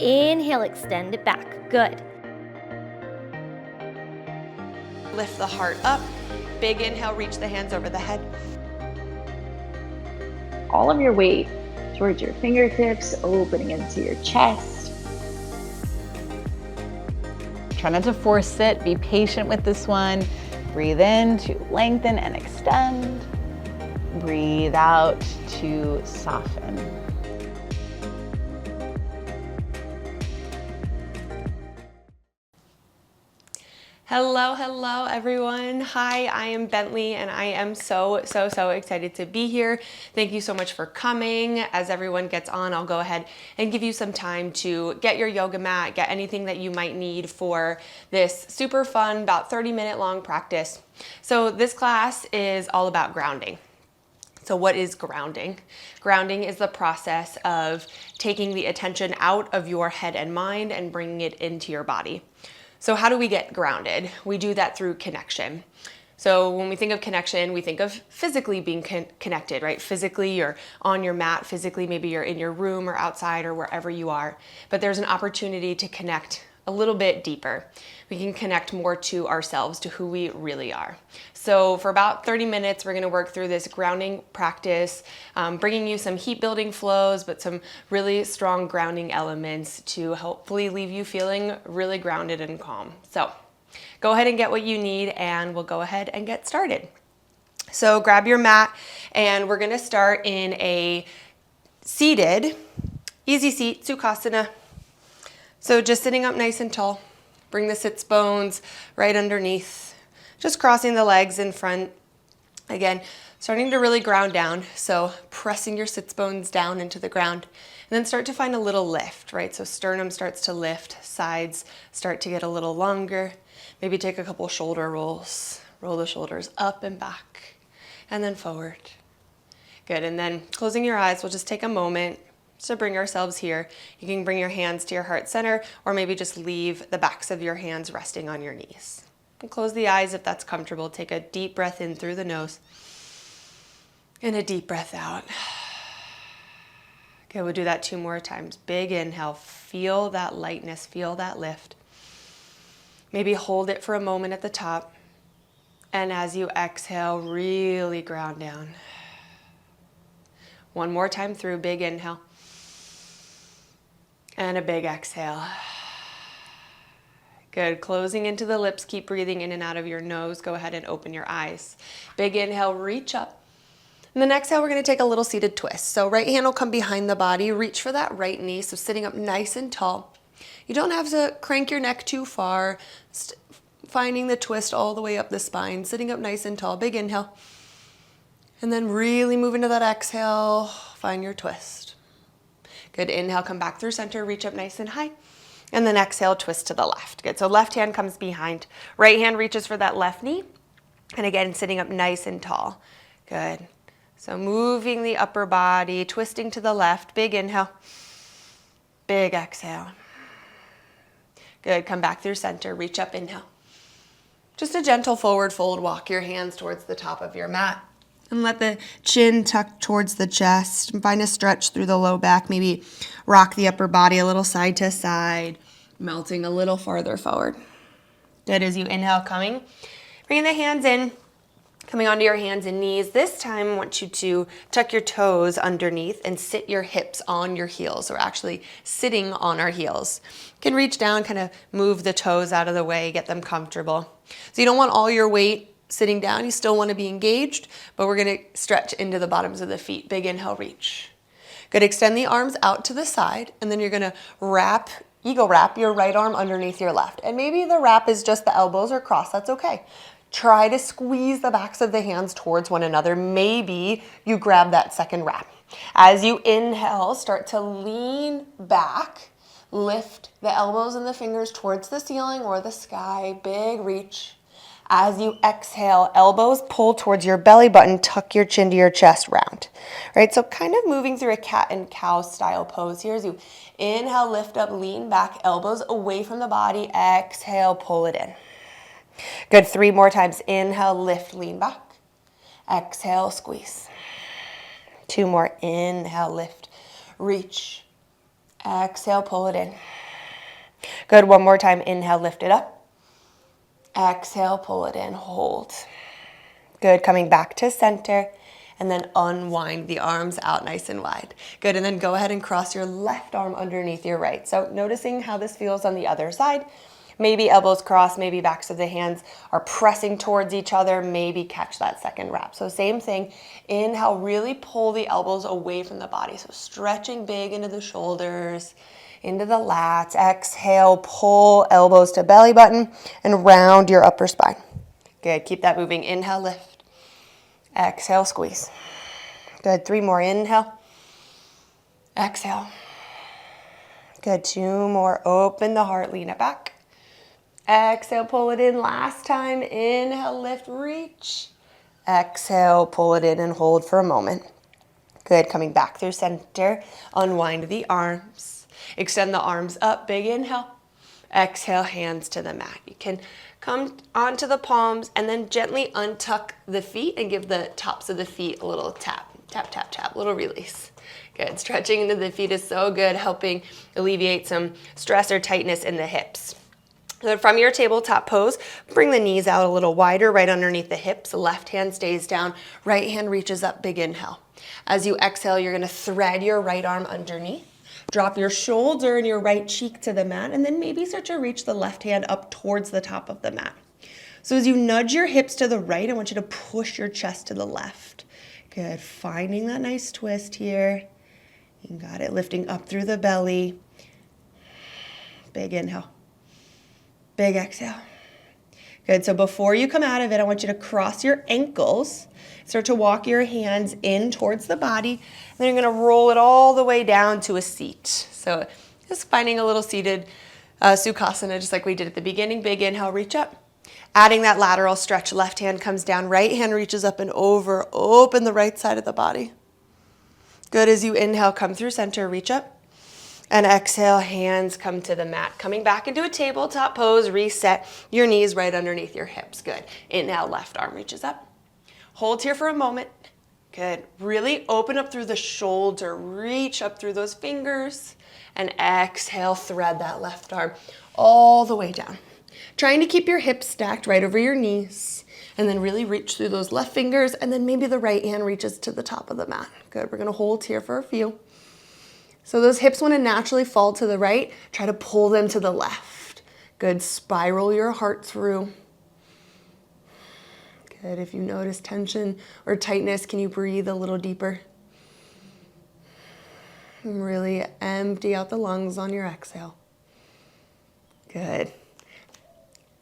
Inhale, extend it back. Good. Lift the heart up. Big inhale, reach the hands over the head. All of your weight towards your fingertips, opening into your chest. Try not to force it. Be patient with this one. Breathe in to lengthen and extend. Breathe out to soften. Hello, hello everyone. Hi, I am Bentley and I am so excited to be here. Thank you so much for coming. As everyone gets on, I'll go ahead and give you some time to get your yoga mat, get anything that you might need for this super fun, about 30-minute long practice. So this class is all about grounding. So what is grounding? Grounding is the process of taking the attention out of your head and mind and bringing it into your body. So how do we get grounded? We do that through connection. So when we think of connection, we think of physically being connected, right? Physically, you're on your mat. Physically, maybe you're in your room or outside or wherever you are. But there's an opportunity to connect a little bit deeper. We can connect more to ourselves, to who we really are. So for about 30 minutes, we're gonna work through this grounding practice, bringing you some heat building flows, but some really strong grounding elements to hopefully leave you feeling really grounded and calm. So go ahead and get what you need and we'll go ahead and get started. So grab your mat and we're gonna start in a seated, easy seat, Sukhasana. So just sitting up nice and tall. Bring the sits bones right underneath. Just crossing the legs in front. Again, starting to really ground down. So pressing your sits bones down into the ground. And then start to find a little lift, right? So sternum starts to lift, sides start to get a little longer. Maybe take a couple shoulder rolls. Roll the shoulders up and back, and then forward. Good, and then closing your eyes, we'll just take a moment to bring ourselves here. You can bring your hands to your heart center, or maybe just leave the backs of your hands resting on your knees. And close the eyes if that's comfortable. Take a deep breath in through the nose, and a deep breath out. Okay, we'll do that 2 more times. Big inhale, feel that lightness, feel that lift. Maybe hold it for a moment at the top. And as you exhale, really ground down. 1 more time through, big inhale. And a big exhale. Good, closing into the lips, keep breathing in and out of your nose. Go ahead and open your eyes. Big inhale, reach up. And then exhale, we're gonna take a little seated twist. So right hand will come behind the body, reach for that right knee. So sitting up nice and tall. You don't have to crank your neck too far. Finding the twist all the way up the spine, sitting up nice and tall, big inhale. And then really move into that exhale, find your twist. Good, inhale, come back through center, reach up nice and high. And then exhale, twist to the left. Good, so left hand comes behind. Right hand reaches for that left knee. And again, sitting up nice and tall. Good. So moving the upper body, twisting to the left, big inhale. Big exhale. Good, come back through center, reach up, inhale. Just a gentle forward fold, walk your hands towards the top of your mat. And let the chin tuck towards the chest. Find a stretch through the low back. Maybe rock the upper body a little side to side, melting a little farther forward. Good, as you inhale, coming. Bringing the hands in, coming onto your hands and knees. This time I want you to tuck your toes underneath and sit your hips on your heels. We're actually sitting on our heels. You can reach down, kind of move the toes out of the way, get them comfortable. So you don't want all your weight sitting down, you still want to be engaged, but we're going to stretch into the bottoms of the feet. Big inhale, reach. Good, extend the arms out to the side, and then you're going to ego wrap your right arm underneath your left. And maybe the wrap is just the elbows or cross, that's okay. Try to squeeze the backs of the hands towards one another. Maybe you grab that second wrap. As you inhale, start to lean back, lift the elbows and the fingers towards the ceiling or the sky, big reach. As you exhale, elbows pull towards your belly button, tuck your chin to your chest, round. Right, so kind of moving through a cat and cow style pose here as you inhale, lift up, lean back, elbows away from the body, exhale, pull it in. Good, 3 more times. Inhale, lift, lean back. Exhale, squeeze. 2 more. Inhale, lift, reach. Exhale, pull it in. Good, one more time. Inhale, lift it up. Exhale, pull it in, hold. Good, coming back to center, and then unwind the arms out nice and wide. Good, and then go ahead and cross your left arm underneath your right. So noticing how this feels on the other side. Maybe elbows cross, maybe backs of the hands are pressing towards each other, maybe catch that second wrap. So same thing, inhale, really pull the elbows away from the body. So stretching big into the shoulders, into the lats. Exhale, pull elbows to belly button and round your upper spine. Good, keep that moving. Inhale, lift. Exhale, squeeze. Good, 3 more. Inhale. Exhale. Good, 2 more. Open the heart, lean it back. Exhale, pull it in. Last time. Inhale, lift, reach. Exhale, pull it in and hold for a moment. Good, coming back through center. Unwind the arms. Extend the arms up. Big inhale. Exhale, hands to the mat. You can come onto the palms and then gently untuck the feet and give the tops of the feet a little tap. Tap, tap, tap, little release. Good, stretching into the feet is so good, helping alleviate some stress or tightness in the hips. Then from your tabletop pose, bring the knees out a little wider, right underneath the hips. Left hand stays down, right hand reaches up, big inhale. As you exhale, you're gonna thread your right arm underneath. Drop your shoulder and your right cheek to the mat, and then maybe start to reach the left hand up towards the top of the mat. So as you nudge your hips to the right, I want you to push your chest to the left. Good, finding that nice twist here. You got it, lifting up through the belly. Big inhale. Big exhale. Good, so before you come out of it, I want you to cross your ankles. Start to walk your hands in towards the body. And then you're gonna roll it all the way down to a seat. So just finding a little seated Sukhasana, just like we did at the beginning. Big inhale, reach up. Adding that lateral stretch, left hand comes down, right hand reaches up and over. Open the right side of the body. Good, as you inhale, come through center, reach up. And exhale, hands come to the mat. Coming back into a tabletop pose, reset your knees right underneath your hips. Good. Inhale, left arm reaches up. Hold here for a moment. Good. Really open up through the shoulder. Reach up through those fingers. And exhale, thread that left arm all the way down. Trying to keep your hips stacked right over your knees. And then really reach through those left fingers. And then maybe the right hand reaches to the top of the mat. Good. We're going to hold here for a few. So those hips want to naturally fall to the right. Try to pull them to the left. Good. Spiral your heart through. Good. If you notice tension or tightness, can you breathe a little deeper? And really empty out the lungs on your exhale. Good.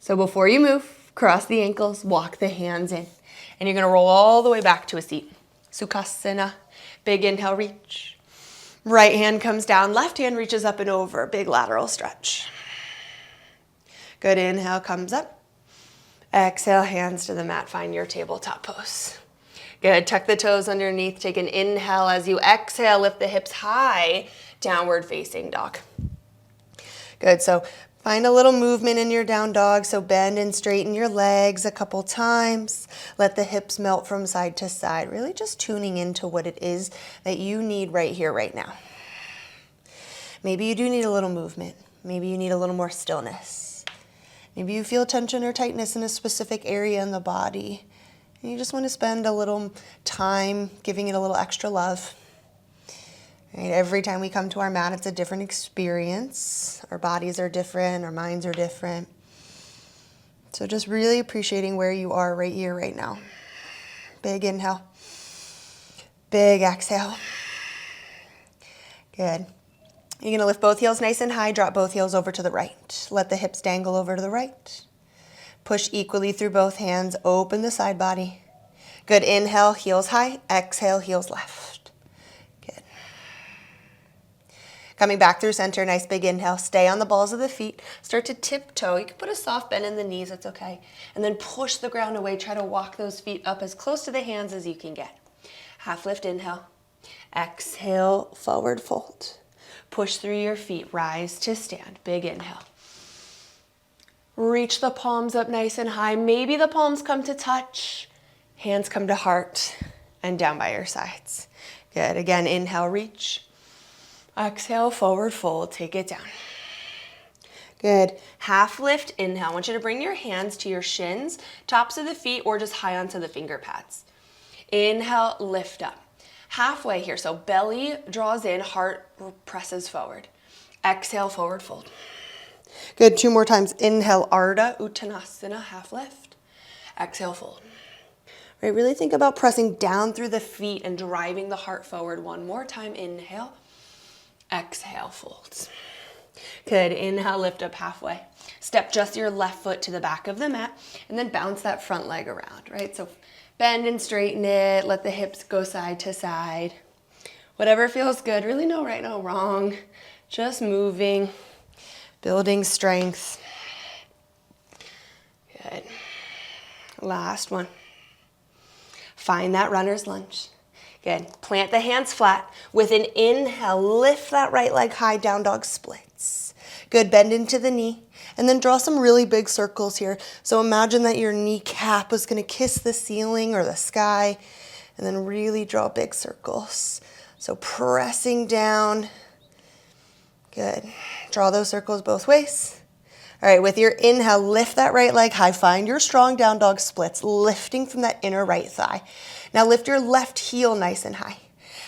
So before you move, cross the ankles, walk the hands in. And you're going to roll all the way back to a seat. Sukhasana. Big inhale, reach. Right hand comes down, left hand reaches up and over. Big lateral stretch. Good, inhale comes up. Exhale, hands to the mat. Find your tabletop pose. Good, tuck the toes underneath. Take an inhale as you exhale. Lift the hips high, downward facing dog. Good, so find a little movement in your down dog. So bend and straighten your legs a couple times. Let the hips melt from side to side. Really just tuning into what it is that you need right here, right now. Maybe you do need a little movement. Maybe you need a little more stillness. Maybe you feel tension or tightness in a specific area in the body. And you just want to spend a little time giving it a little extra love. Right? Every time we come to our mat, it's a different experience. Our bodies are different, our minds are different. So just really appreciating where you are right here, right now. Big inhale. Big exhale. Good. You're going to lift both heels nice and high, drop both heels over to the right. Let the hips dangle over to the right. Push equally through both hands, open the side body. Good, inhale, heels high, exhale, heels left. Good. Coming back through center, nice big inhale. Stay on the balls of the feet. Start to tiptoe. You can put a soft bend in the knees, that's okay. And then push the ground away. Try to walk those feet up as close to the hands as you can get. Half lift, inhale. Exhale, forward fold. Push through your feet, rise to stand. Big inhale. Reach the palms up nice and high. Maybe the palms come to touch. Hands come to heart and down by your sides. Good. Again, inhale, reach. Exhale, forward fold, take it down. Good. Half lift, inhale. I want you to bring your hands to your shins, tops of the feet, or just high onto the finger pads. Inhale, lift up. Halfway here, so belly draws in, heart presses forward. Exhale, forward fold. Good, 2 more times. Inhale, Ardha Uttanasana, half lift. Exhale, fold. Right, really think about pressing down through the feet and driving the heart forward. 1 more time, inhale. Exhale, folds. Good, inhale, lift up halfway. Step just your left foot to the back of the mat and then bounce that front leg around, right? So bend and straighten it, let the hips go side to side. Whatever feels good, really no right, no wrong. Just moving, building strength. Good. Last one. Find that runner's lunge. Good. Plant the hands flat. With an inhale, lift that right leg high, down dog splits. Good. Bend into the knee. And then draw some really big circles here. So imagine that your kneecap was going to kiss the ceiling or the sky. And then really draw big circles. So pressing down. Good. Draw those circles both ways. All right, with your inhale, lift that right leg high. Find your strong down dog splits, lifting from that inner right thigh. Now lift your left heel nice and high.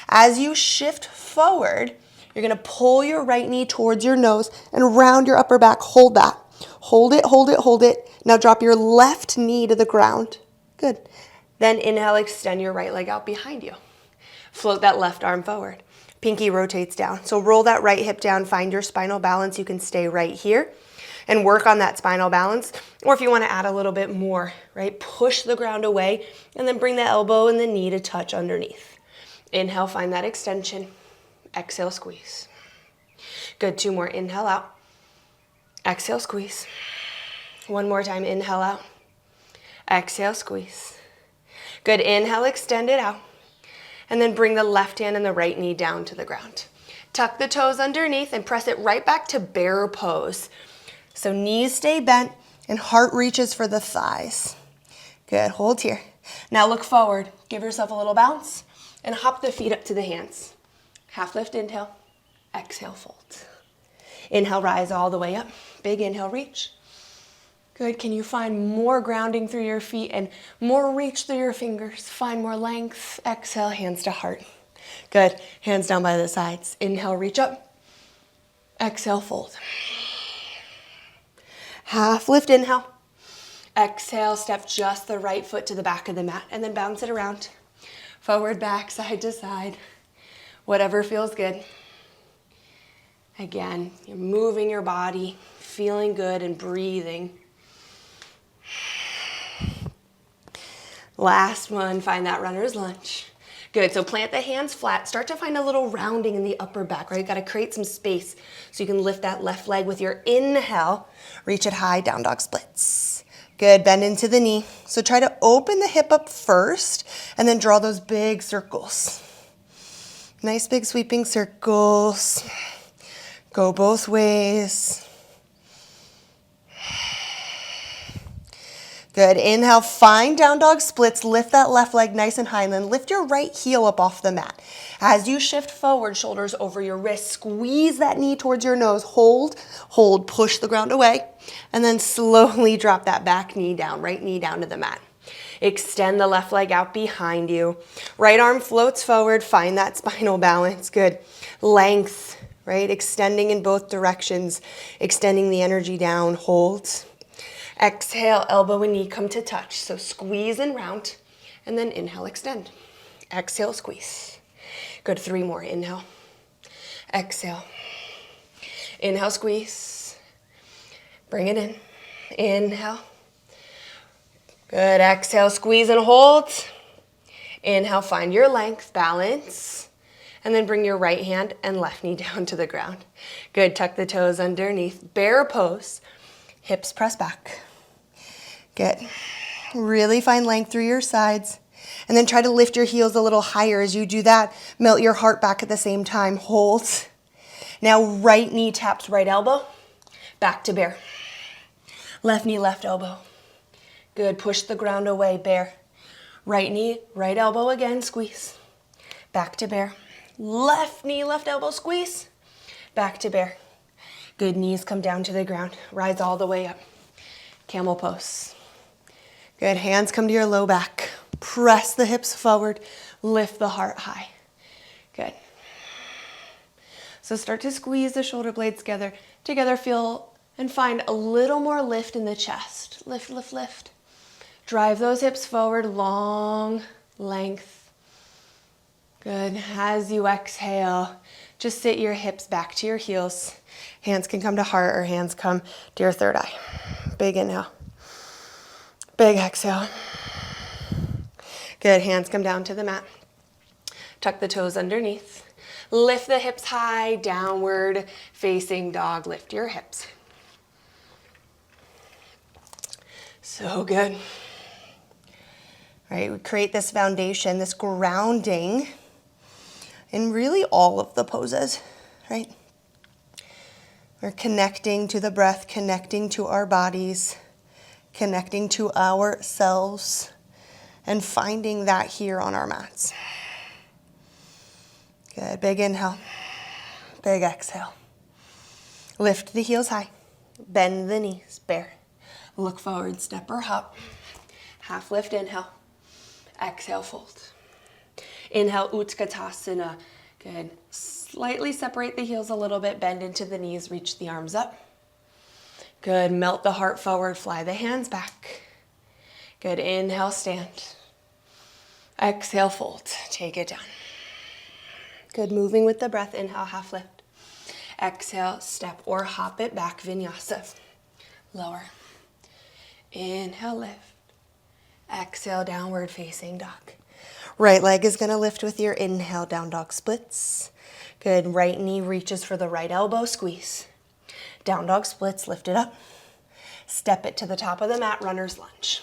As you shift forward, you're gonna pull your right knee towards your nose and round your upper back. Hold that. Hold it, hold it, hold it. Now drop your left knee to the ground. Good. Then inhale, extend your right leg out behind you. Float that left arm forward. Pinky rotates down. So roll that right hip down, find your spinal balance. You can stay right here and work on that spinal balance. Or if you want to add a little bit more, right? Push the ground away and then bring the elbow and the knee to touch underneath. Inhale, find that extension. Exhale, squeeze. Good, 2 more. Inhale out. Exhale, squeeze. 1 more time. Inhale out. Exhale, squeeze. Good. Inhale, extend it out. And then bring the left hand and the right knee down to the ground. Tuck the toes underneath and press it right back to bear pose. So knees stay bent and heart reaches for the thighs. Good, hold here. Now look forward. Give yourself a little bounce and hop the feet up to the hands. Half lift, inhale. Exhale, fold. Inhale, rise all the way up. Big inhale, reach. Good, can you find more grounding through your feet and more reach through your fingers? Find more length. Exhale, hands to heart. Good, hands down by the sides. Inhale, reach up. Exhale, fold. Half lift, inhale. Exhale, step just the right foot to the back of the mat and then bounce it around. Forward, back, side to side. Whatever feels good. Again, you're moving your body, feeling good and breathing. Last one, find that runner's lunge. Good, so plant the hands flat. Start to find a little rounding in the upper back, right? You gotta create some space so you can lift that left leg with your inhale. Reach it high, down dog splits. Good, bend into the knee. So try to open the hip up first and then draw those big circles. Nice big sweeping circles. Go both ways. Good, inhale, find down dog splits, lift that left leg nice and high, and then lift your right heel up off the mat. As you shift forward, shoulders over your wrists, squeeze that knee towards your nose, hold, push the ground away, and then slowly drop that back knee down, right knee down to the mat. Extend the left leg out behind you. Right arm floats forward, find that spinal balance, good. Length, right, extending in both directions, extending the energy down, hold. Exhale, elbow and knee come to touch. So squeeze and round, and then inhale, extend. Exhale, squeeze. Good, 3 more. Inhale, exhale. Inhale, squeeze. Bring it in. Inhale. Good, exhale, squeeze and hold. Inhale, find your length, balance. And then bring your right hand and left knee down to the ground. Good, tuck the toes underneath. Bear pose. Hips press back. Good. Really find length through your sides. And then try to lift your heels a little higher. As you do that, melt your heart back at the same time. Hold. Now right knee taps right elbow. Back to bear. Left knee, left elbow. Good. Push the ground away, bear. Right knee, right elbow again, squeeze. Back to bear. Left knee, left elbow, squeeze. Back to bear. Good, knees come down to the ground. Rise all the way up. Camel pose. Good, hands come to your low back. Press the hips forward. Lift the heart high. Good. So start to squeeze the shoulder blades together, feel and find a little more lift in the chest. Lift, lift, lift. Drive those hips forward, long length. Good. As you exhale, just sit your hips back to your heels. Hands can come to heart or hands come to your third eye. Big inhale. Big exhale. Good. Hands come down to the mat. Tuck the toes underneath. Lift the hips high, downward facing dog. Lift your hips. So good. All right, we create this foundation, this grounding in really all of the poses, right? We're connecting to the breath, connecting to our bodies, connecting to ourselves, and finding that here on our mats. Good, big inhale, big exhale. Lift the heels high, bend the knees, bear. Look forward, step or hop. Half lift, inhale. Exhale, fold. Inhale, Utkatasana. Good. Slightly separate the heels a little bit, bend into the knees, reach the arms up. Good, melt the heart forward, fly the hands back. Good, inhale, stand. Exhale, fold, take it down. Good, moving with the breath, inhale, half lift. Exhale, step or hop it back, Vinyasa. Lower. Inhale, lift. Exhale, downward facing dog. Right leg is gonna lift with your inhale, down dog splits. Good, right knee reaches for the right elbow, squeeze. Down dog splits, lift it up. Step it to the top of the mat, runner's lunge.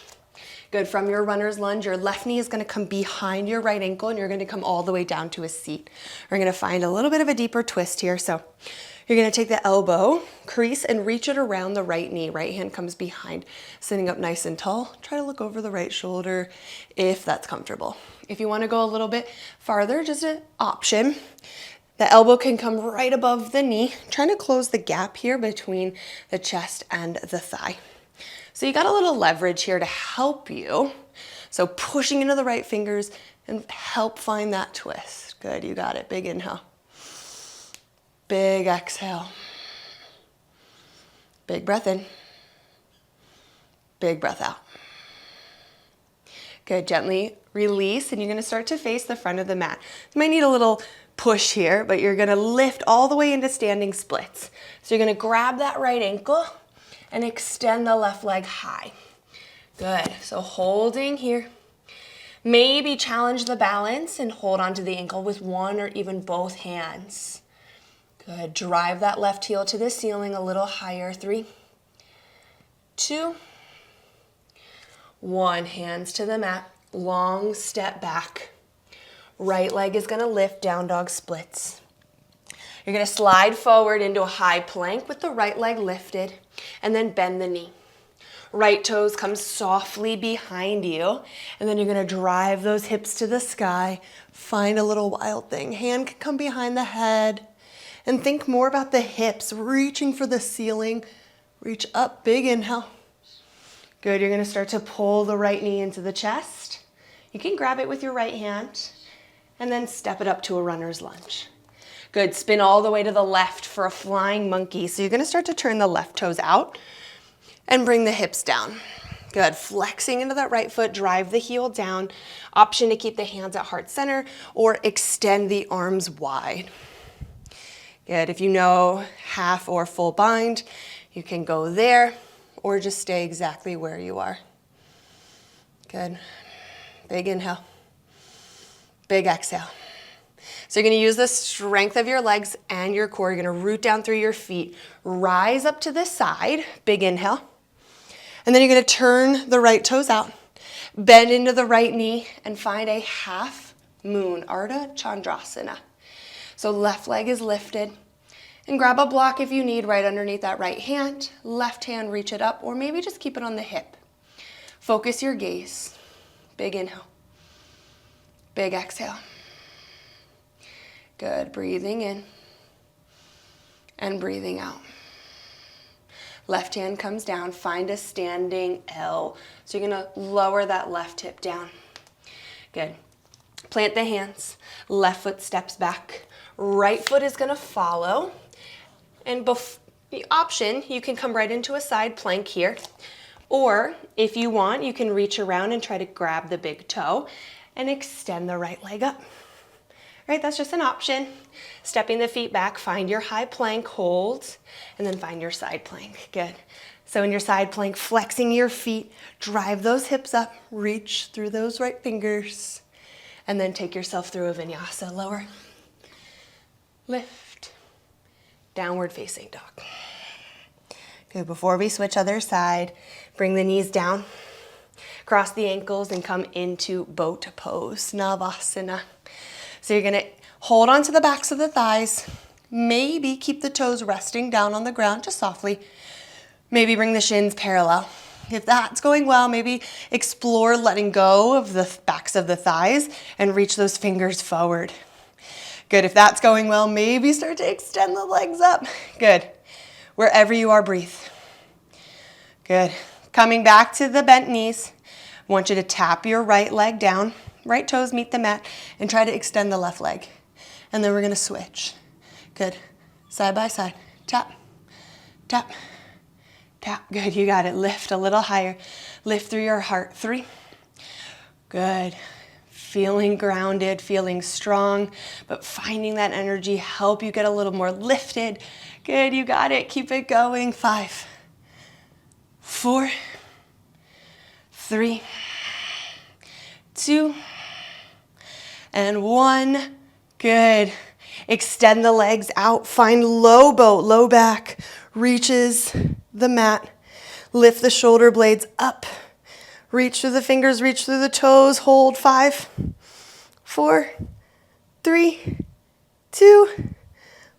Good, from your runner's lunge, your left knee is gonna come behind your right ankle and you're gonna come all the way down to a seat. We're gonna find a little bit of a deeper twist here. So you're gonna take the elbow, crease, and reach it around the right knee. Right hand comes behind, sitting up nice and tall. Try to look over the right shoulder if that's comfortable. If you wanna go a little bit farther, just an option. The elbow can come right above the knee, trying to close the gap here between the chest and the thigh. So you got a little leverage here to help you. So pushing into the right fingers and help find that twist. Good, you got it. Big inhale. Big exhale. Big breath in. Big breath out. Good, gently release and you're gonna start to face the front of the mat. You might need a little push here, but you're gonna lift all the way into standing splits. So you're gonna grab that right ankle and extend the left leg high. Good, so holding here. Maybe challenge the balance and hold onto the ankle with one or even both hands. Good, drive that left heel to the ceiling a little higher. 3, 2, 1. Hands to the mat, long step back. Right leg is gonna lift, down dog splits. You're gonna slide forward into a high plank with the right leg lifted and then bend the knee. Right toes come softly behind you and then you're gonna drive those hips to the sky. Find a little wild thing. Hand can come behind the head and think more about the hips, reaching for the ceiling. Reach up, big inhale. Good, you're gonna start to pull the right knee into the chest. You can grab it with your right hand and then step it up to a runner's lunge. Good, spin all the way to the left for a flying monkey. So you're gonna start to turn the left toes out and bring the hips down. Good, flexing into that right foot, drive the heel down. Option to keep the hands at heart center or extend the arms wide. Good, if you know half or full bind, you can go there or just stay exactly where you are. Good, big inhale. Big exhale. So you're gonna use the strength of your legs and your core. You're gonna root down through your feet, rise up to the side, big inhale. And then you're gonna turn the right toes out, bend into the right knee and find a half moon, Ardha Chandrasana. So left leg is lifted and grab a block if you need right underneath that right hand. Left hand, reach it up or maybe just keep it on the hip. Focus your gaze, big inhale. Big exhale. Good, breathing in. And breathing out. Left hand comes down, find a standing L. So you're gonna lower that left hip down. Good. Plant the hands, left foot steps back. Right foot is gonna follow. And the option, you can come right into a side plank here. Or if you want, you can reach around and try to grab the big toe and extend the right leg up. Right, that's just an option. Stepping the feet back, find your high plank, hold, and then find your side plank. Good. So in your side plank, flexing your feet, drive those hips up, reach through those right fingers, and then take yourself through a vinyasa. Lower, lift, downward facing dog. Good, before we switch other side, bring the knees down, cross the ankles, and come into boat pose, Savasana. So you're gonna hold on to the backs of the thighs, maybe keep the toes resting down on the ground, just softly. Maybe bring the shins parallel. If that's going well, maybe explore letting go of the backs of the thighs and reach those fingers forward. Good, if that's going well, maybe start to extend the legs up. Good, wherever you are, breathe. Good, coming back to the bent knees. I want you to tap your right leg down. Right toes meet the mat and try to extend the left leg. And then we're gonna switch. Good, side by side, tap, tap, tap. Good, you got it. Lift a little higher. Lift through your heart. 3. Good, feeling grounded, feeling strong, but finding that energy, help you get a little more lifted. Good, you got it. Keep it going. 5, 4, 3, 2, and 1. Good. Extend the legs out. Find low boat, low back, reaches the mat. Lift the shoulder blades up. Reach through the fingers, reach through the toes. Hold. 5, 4, 3, 2,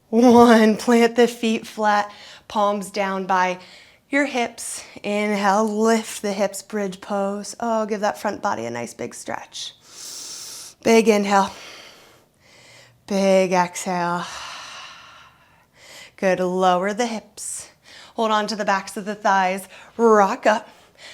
1. Plant the feet flat, palms down by your hips. Inhale, lift the hips, bridge pose. Oh, give that front body a nice big stretch. Big inhale. Big exhale. Good, lower the hips. Hold on to the backs of the thighs. Rock up.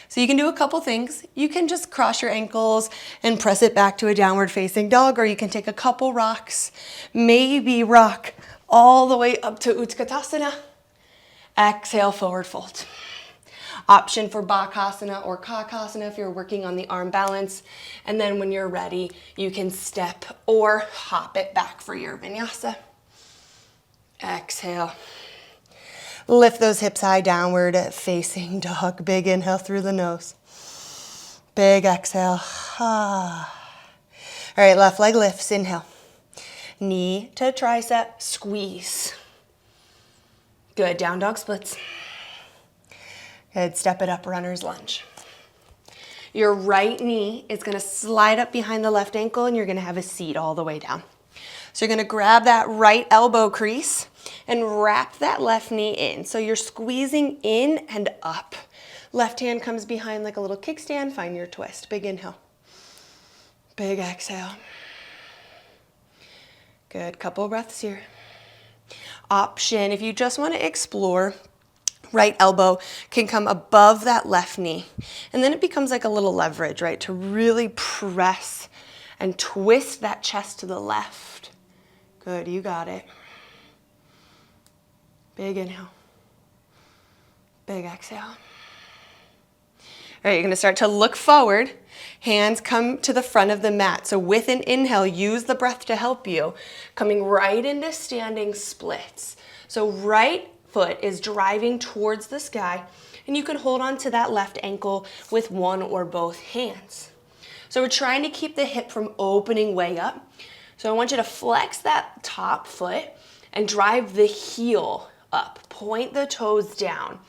So you can do a couple things. You can just cross your ankles and press it back to a downward facing dog, or you can take a couple rocks. Maybe rock all the way up to Utkatasana. Exhale, forward fold. Option for Bakasana or Kakasana if you're working on the arm balance. And then when you're ready, you can step or hop it back for your vinyasa. Exhale. Lift those hips high, downward facing dog. Big inhale through the nose. Big exhale. All right, left leg lifts. Inhale. Knee to tricep, squeeze. Good, down dog splits. Good, step it up, runner's lunge. Your right knee is gonna slide up behind the left ankle and you're gonna have a seat all the way down. So you're gonna grab that right elbow crease and wrap that left knee in. So you're squeezing in and up. Left hand comes behind like a little kickstand, find your twist. Big inhale. Big exhale. Good, couple breaths here. Option, if you just wanna explore, right elbow can come above that left knee. And then it becomes like a little leverage, right? To really press and twist that chest to the left. Good, you got it. Big inhale. Big exhale. All right, you're gonna start to look forward. Hands come to the front of the mat. So with an inhale, use the breath to help you. Coming right into standing splits. So right foot is driving towards the sky, and you can hold on to that left ankle with one or both hands. So we're trying to keep the hip from opening way up. So I want you to flex that top foot and drive the heel up. Point the toes down.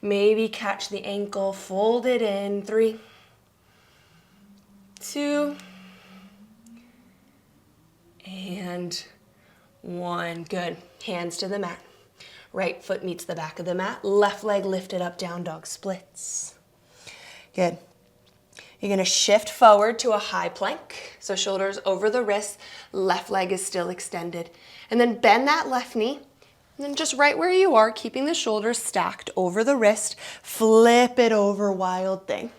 Maybe catch the ankle, fold it in. 3, 2, and 1. Good. Hands to the mat. Right foot meets the back of the mat. Left leg lifted up, down dog splits. Good. You're gonna shift forward to a high plank. So shoulders over the wrists, left leg is still extended. And then bend that left knee, And then just right where you are, keeping the shoulders stacked over the wrist, flip it over, wild thing.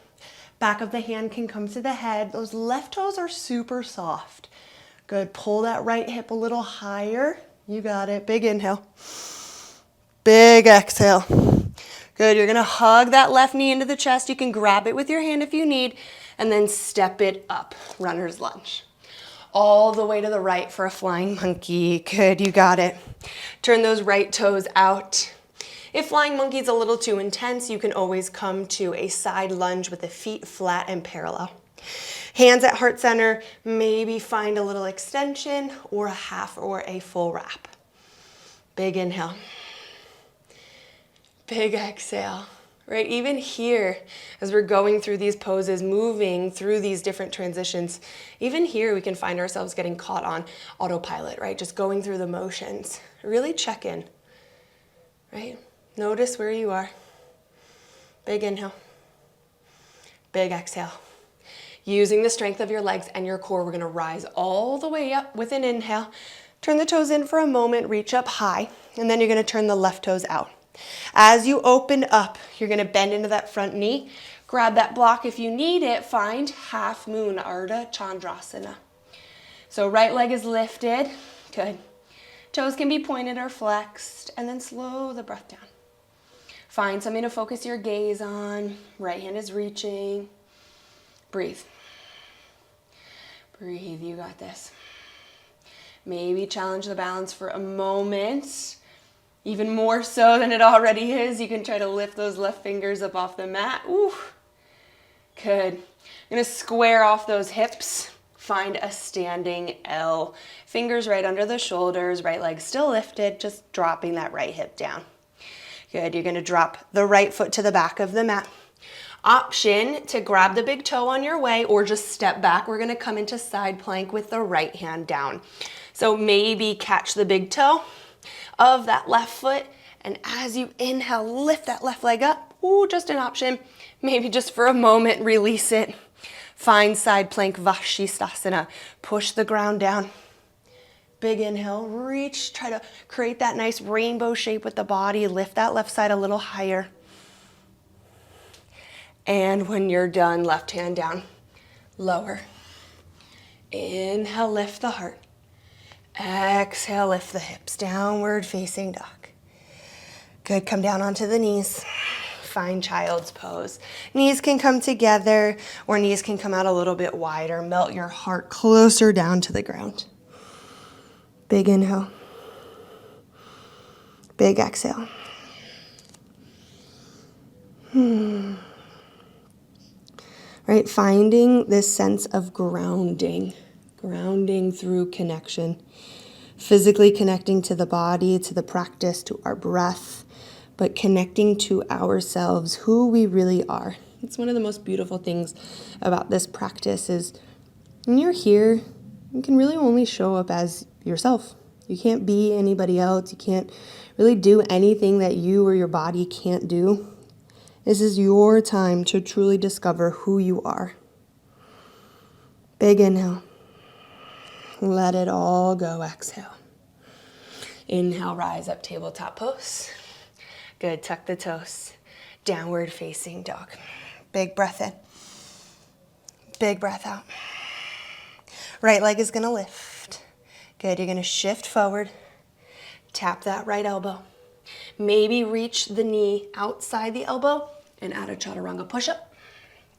Back of the hand can come to the head. Those left toes are super soft. Good, pull that right hip a little higher. You got it, big inhale. Big exhale. Good, you're gonna hug that left knee into the chest. You can grab it with your hand if you need, and then step it up, runner's lunge. All the way to the right for a flying monkey. Good, you got it. Turn those right toes out. If flying monkey is a little too intense, you can always come to a side lunge with the feet flat and parallel. Hands at heart center, maybe find a little extension or a half or a full wrap. Big inhale. Big exhale. Right, even here, as we're going through these poses, moving through these different transitions, even here we can find ourselves getting caught on autopilot, right? Just going through the motions. Really check in, right? Notice where you are. Big inhale. Big exhale. Using the strength of your legs and your core, we're gonna rise all the way up with an inhale. Turn the toes in for a moment, reach up high, and then you're gonna turn the left toes out. As you open up, you're gonna bend into that front knee. Grab that block if you need it. Find half moon, Ardha Chandrasana. So right leg is lifted. Good. Toes can be pointed or flexed, and then slow the breath down. Find something to focus your gaze on. Right hand is reaching. Breathe. Breathe, you got this. Maybe challenge the balance for a moment. Even more so than it already is, you can try to lift those left fingers up off the mat. Ooh, good. I'm gonna square off those hips. Find a standing L. Fingers right under the shoulders, right leg still lifted, just dropping that right hip down. Good, you're gonna drop the right foot to the back of the mat. Option to grab the big toe on your way or just step back. We're gonna come into side plank with the right hand down. So maybe catch the big toe of that left foot, and as you inhale, lift that left leg up. Ooh, just an option. Maybe just for a moment, release it. Find side plank, Vashisthasana. Push the ground down. Big inhale, reach, try to create that nice rainbow shape with the body. Lift that left side a little higher. And when you're done, left hand down, lower. Inhale, lift the heart. Exhale, lift the hips, downward facing dog. Good, come down onto the knees. Find child's pose. Knees can come together or knees can come out a little bit wider. Melt your heart closer down to the ground. Big inhale. Big exhale. Right, finding this sense of grounding through connection. Physically connecting to the body, to the practice, to our breath, but connecting to ourselves, who we really are. It's one of the most beautiful things about this practice is when you're here, you can really only show up as yourself. You can't be anybody else. You can't really do anything that you or your body can't do. This is your time to truly discover who you are. Big inhale. Let it all go, exhale. Inhale, rise up, tabletop pose. Good, tuck the toes. Downward facing dog. Big breath in. Big breath out. Right leg is gonna lift. Good, you're gonna shift forward. Tap that right elbow. Maybe reach the knee outside the elbow and add a chaturanga push-up.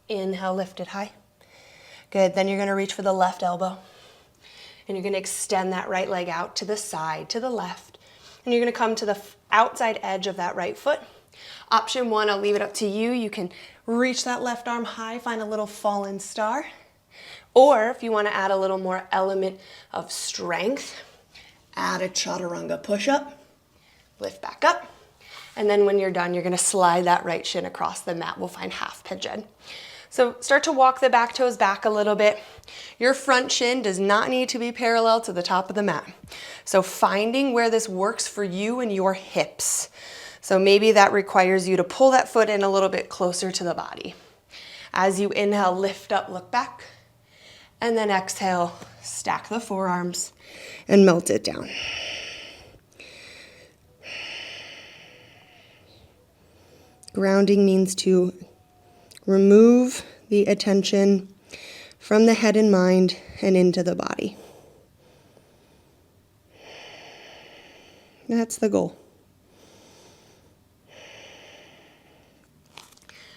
Inhale, lift it high. Good, then you're gonna reach for the left elbow. And you're gonna extend that right leg out to the side, to the left. And you're gonna come to the outside edge of that right foot. Option one, I'll leave it up to you. You can reach that left arm high, find a little fallen star. Or if you wanna add a little more element of strength, add a chaturanga push-up, lift back up. And then when you're done, you're gonna slide that right shin across the mat. We'll find half pigeon. So start to walk the back toes back a little bit. Your front shin does not need to be parallel to the top of the mat. So finding where this works for you and your hips. So maybe that requires you to pull that foot in a little bit closer to the body. As you inhale, lift up, look back. And then exhale, stack the forearms and melt it down. Grounding means to remove the attention from the head and mind and into the body. That's the goal.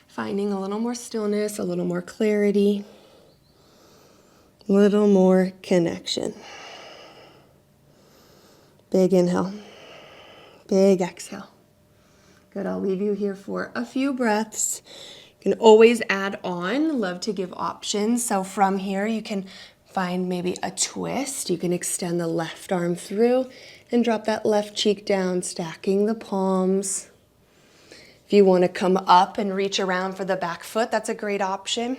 Finding a little more stillness, a little more clarity, a little more connection. Big inhale, big exhale. Good, I'll leave you here for a few breaths. You can always add on, love to give options. So from here you can find maybe a twist. You can extend the left arm through and drop that left cheek down, stacking the palms. If you want to come up and reach around for the back foot, that's a great option.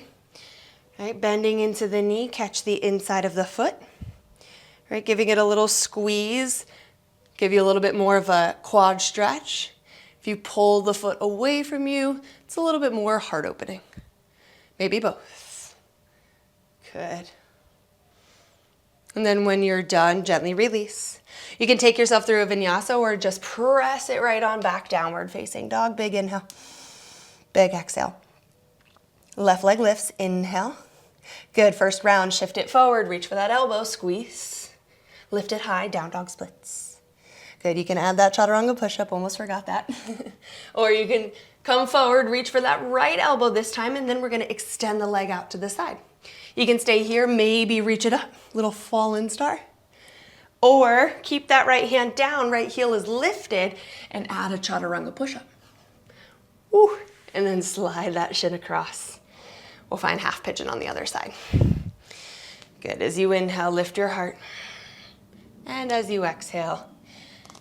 Right, bending into the knee, catch the inside of the foot. Right, giving it a little squeeze, give you a little bit more of a quad stretch. If you pull the foot away from you, it's a little bit more heart opening. Maybe both. Good. And then when you're done, gently release. You can take yourself through a vinyasa or just press it right on back, downward facing dog. Big inhale, big exhale. Left leg lifts, inhale. Good, first round, shift it forward, reach for that elbow, squeeze. Lift it high, down dog splits. Good, you can add that chaturanga push-up, almost forgot that. Or you can come forward, reach for that right elbow this time, and then we're gonna extend the leg out to the side. You can stay here, maybe reach it up, little fallen star. Or keep that right hand down, right heel is lifted, and add a chaturanga push-up. Woo. And then slide that shin across. We'll find half pigeon on the other side. Good, as you inhale, lift your heart. And as you exhale,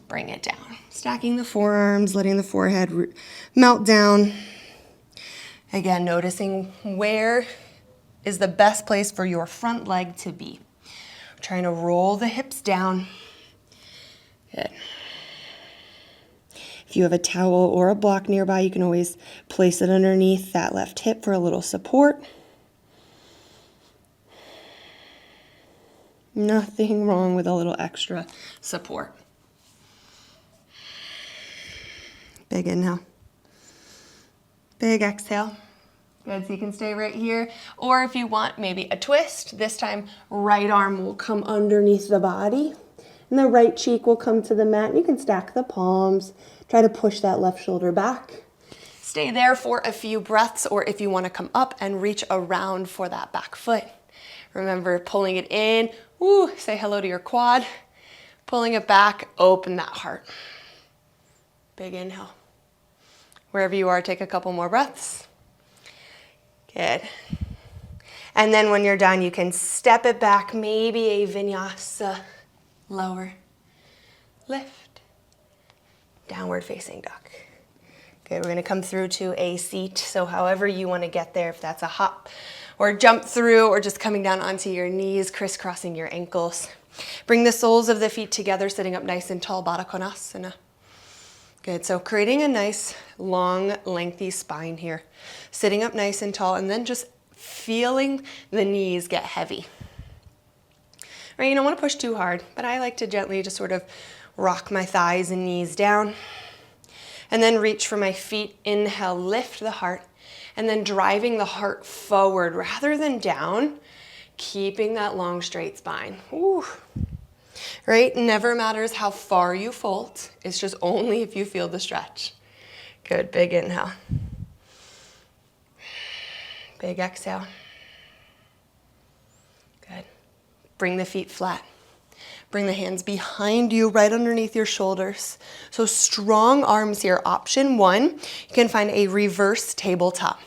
bring it down. Stacking the forearms, letting the forehead melt down. Again, noticing where is the best place for your front leg to be. Trying to roll the hips down. Good. If you have a towel or a block nearby, you can always place it underneath that left hip for a little support. Nothing wrong with a little extra support. Big inhale. Big exhale. Good, so you can stay right here. Or if you want maybe a twist, this time right arm will come underneath the body and the right cheek will come to the mat. And you can stack the palms, try to push that left shoulder back. Stay there for a few breaths, or if you want to come up and reach around for that back foot. Remember pulling it in, woo, say hello to your quad. Pulling it back, open that heart. Big inhale. Wherever you are, take a couple more breaths. Good. And then when you're done, you can step it back, maybe a vinyasa, lower, lift, downward facing dog. Good, we're gonna come through to a seat, so however you wanna get there, if that's a hop or jump through or just coming down onto your knees, crisscrossing your ankles. Bring the soles of the feet together, sitting up nice and tall, Baddha Konasana. Good, so creating a nice, long, lengthy spine here. Sitting up nice and tall, and then just feeling the knees get heavy. Right, you don't want to push too hard, but I like to gently just sort of rock my thighs and knees down. And then reach for my feet, inhale, lift the heart, and then driving the heart forward rather than down, keeping that long, straight spine. Ooh. Right? Never matters how far you fold. It's just only if you feel the stretch. Good, big inhale. Big exhale. Good. Bring the feet flat. Bring the hands behind you, right underneath your shoulders. So strong arms here. Option one, you can find a reverse tabletop.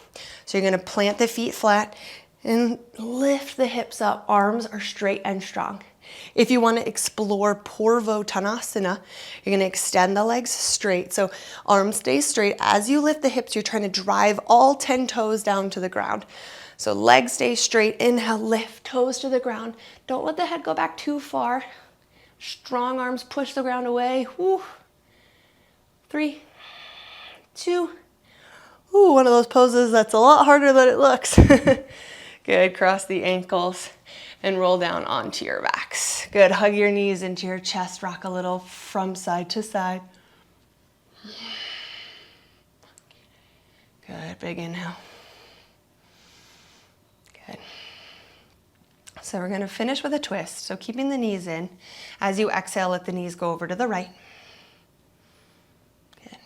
So you're gonna plant the feet flat and lift the hips up. Arms are straight and strong. If you want to explore Purvottanasana, you're going to extend the legs straight. So arms stay straight. As you lift the hips, you're trying to drive all 10 toes down to the ground. So legs stay straight. Inhale, lift toes to the ground. Don't let the head go back too far. Strong arms push the ground away. Woo. 3, 2. Ooh, one of those poses that's a lot harder than it looks. Good, cross the ankles and roll down onto your backs. Good, hug your knees into your chest, rock a little from side to side. Good, big inhale. Good. So we're gonna finish with a twist. So keeping the knees in. As you exhale, let the knees go over to the right. Good.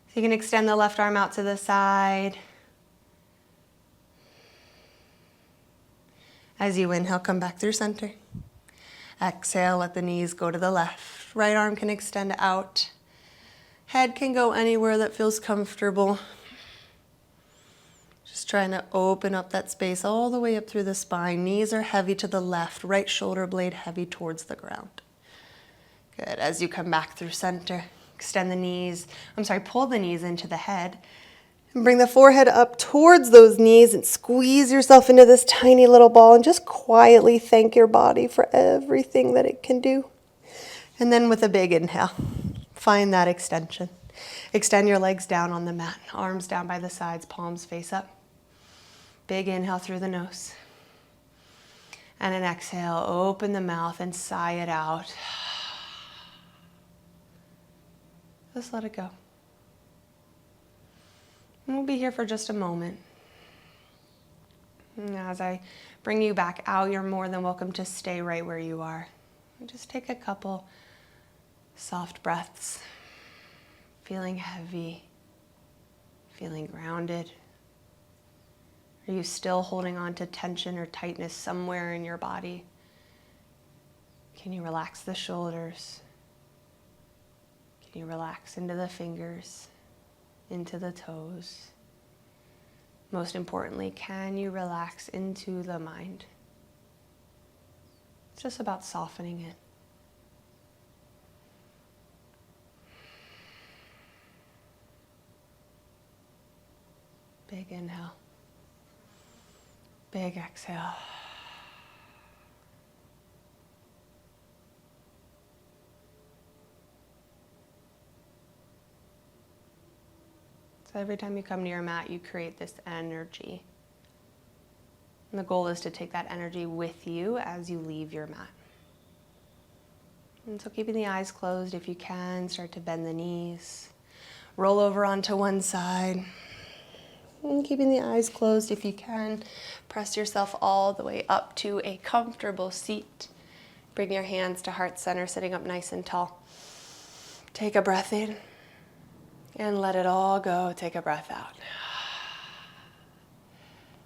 So you can extend the left arm out to the side. As you inhale, come back through center. Exhale, let the knees go to the left. Right arm can extend out. Head can go anywhere that feels comfortable. Just trying to open up that space all the way up through the spine. Knees are heavy to the left, right shoulder blade heavy towards the ground. Good. As you come back through center, extend the knees, pull the knees into the head. And bring the forehead up towards those knees and squeeze yourself into this tiny little ball and just quietly thank your body for everything that it can do. And then with a big inhale, find that extension. Extend your legs down on the mat, arms down by the sides, palms face up. Big inhale through the nose. And an exhale, open the mouth and sigh it out. Just let it go. And we'll be here for just a moment. And as I bring you back out, you're more than welcome to stay right where you are. And just take a couple soft breaths, feeling heavy, feeling grounded. Are you still holding on to tension or tightness somewhere in your body? Can you relax the shoulders? Can you relax into the fingers? Into the toes. Most importantly, can you relax into the mind? It's just about softening it. Big inhale. Big exhale. So every time you come to your mat, you create this energy. And the goal is to take that energy with you as you leave your mat. And so keeping the eyes closed, if you can, start to bend the knees. Roll over onto one side. And keeping the eyes closed, if you can, press yourself all the way up to a comfortable seat. Bring your hands to heart center, sitting up nice and tall. Take a breath in. And let it all go. Take a breath out.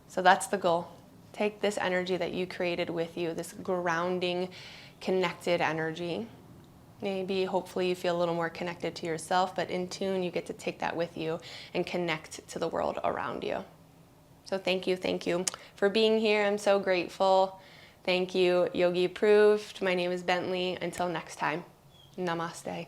So that's the goal. Take this energy that you created with you, this grounding, connected energy. Maybe, hopefully, you feel a little more connected to yourself, but in tune, you get to take that with you and connect to the world around you. So thank you for being here. I'm so grateful. Thank you, Yogi Approved. My name is Bentley. Until next time, namaste.